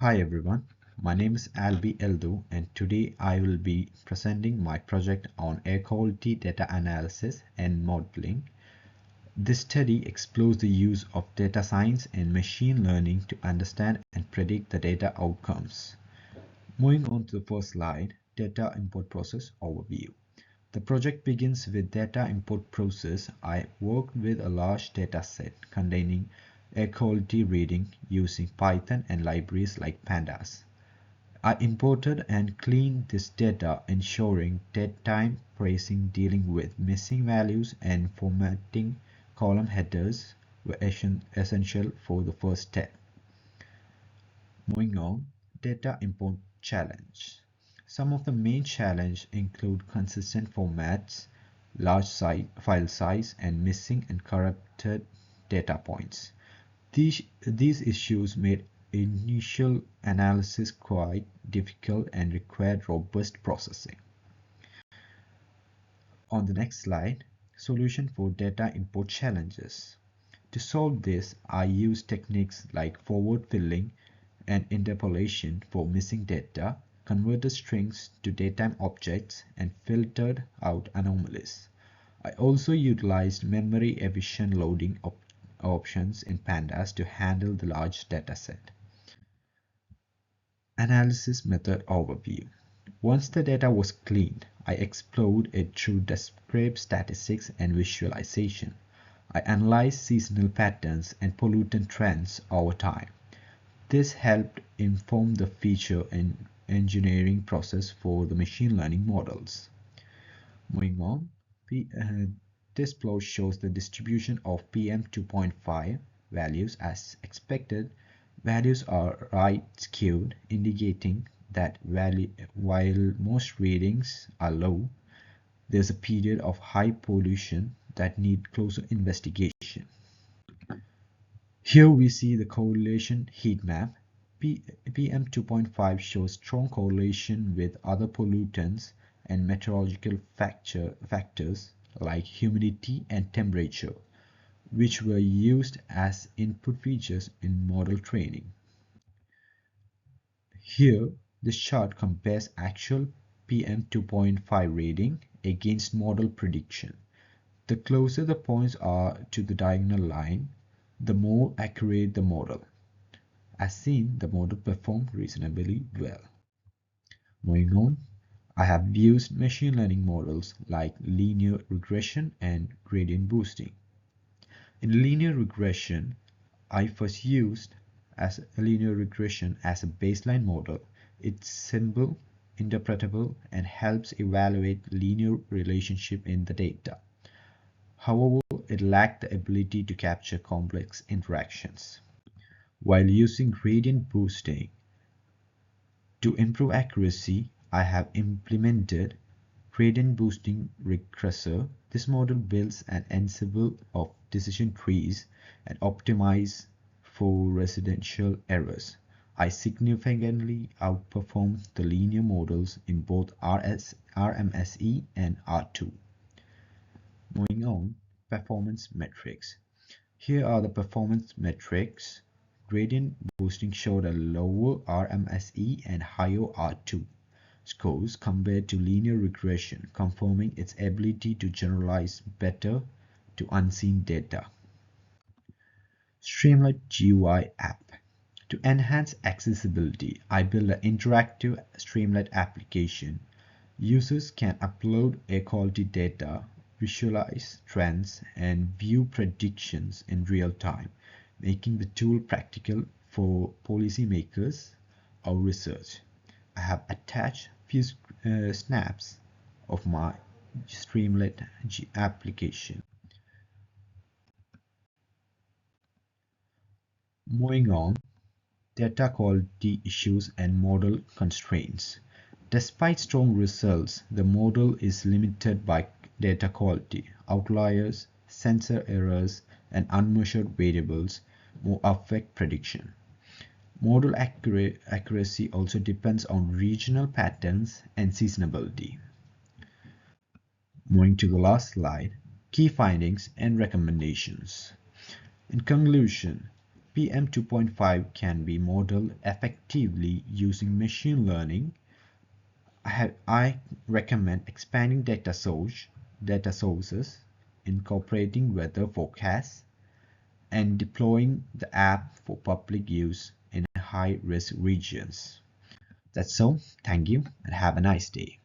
Hi everyone, my name is Albi Eldo and today I will be presenting my project on air quality data analysis and modeling. This study explores the use of data science and machine learning to understand and predict the data outcomes. Moving on to the first slide, data import process overview. The project begins with data import process. I worked with a large data set containing air quality reading using Python and libraries like pandas. I imported and cleaned this data, ensuring dead time tracing, dealing with missing values, and formatting column headers were essential for the first step. Moving on, data import challenge. Some of the main challenges include consistent formats, large file size, and missing and corrupted data points. These issues made initial analysis quite difficult and required robust processing. On the next slide, solution for data import challenges. To solve this, I use techniques like forward filling and interpolation for missing data, converted strings to datetime objects, and filtered out anomalies. I also utilized memory-efficient loading options in pandas to handle the large dataset. Analysis method overview. Once the data was cleaned, I explored it through discrete statistics and visualization. I analyzed seasonal patterns and pollutant trends over time. This helped inform the feature and engineering process for the machine learning models. Moving on, this plot shows the distribution of PM2.5 values as expected. Values are right skewed, indicating that while most readings are low, there's a period of high pollution that need closer investigation. Here we see the correlation heat map. PM2.5 shows strong correlation with other pollutants and meteorological factors like humidity and temperature, which were used as input features in model training. Here, this chart compares actual PM2.5 reading against model prediction. The closer the points are to the diagonal line, the more accurate the model. As seen, the model performed reasonably well. Moving on, I have used machine learning models like linear regression and gradient boosting. In linear regression, I first used as a linear regression as a baseline model. It's simple, interpretable, and helps evaluate linear relationship in the data. However, it lacked the ability to capture complex interactions. While using gradient boosting to improve accuracy, I have implemented gradient boosting regressor. This model builds an ensemble of decision trees and optimizes for residential errors. I significantly outperformed the linear models in both RMSE and R2. Moving on, performance metrics. Here are the performance metrics. Gradient boosting showed a lower RMSE and higher R2 scores compared to linear regression, confirming its ability to generalize better to unseen data. Streamlit GUI app. To enhance accessibility, I built an interactive Streamlit application. Users can upload air quality data, visualize trends, and view predictions in real time, making the tool practical for policymakers or research. I have attached few snaps of my Streamlit application. Moving on, data quality issues and model constraints. Despite strong results, the model is limited by data quality. Outliers, sensor errors, and unmeasured variables more affect prediction. Model accuracy also depends on regional patterns and seasonality. Moving to the last slide, key findings and recommendations. In conclusion, PM2.5 can be modeled effectively using machine learning. I recommend expanding data sources, incorporating weather forecasts, and deploying the app for public use in high-risk regions. That's all. Thank you and have a nice day.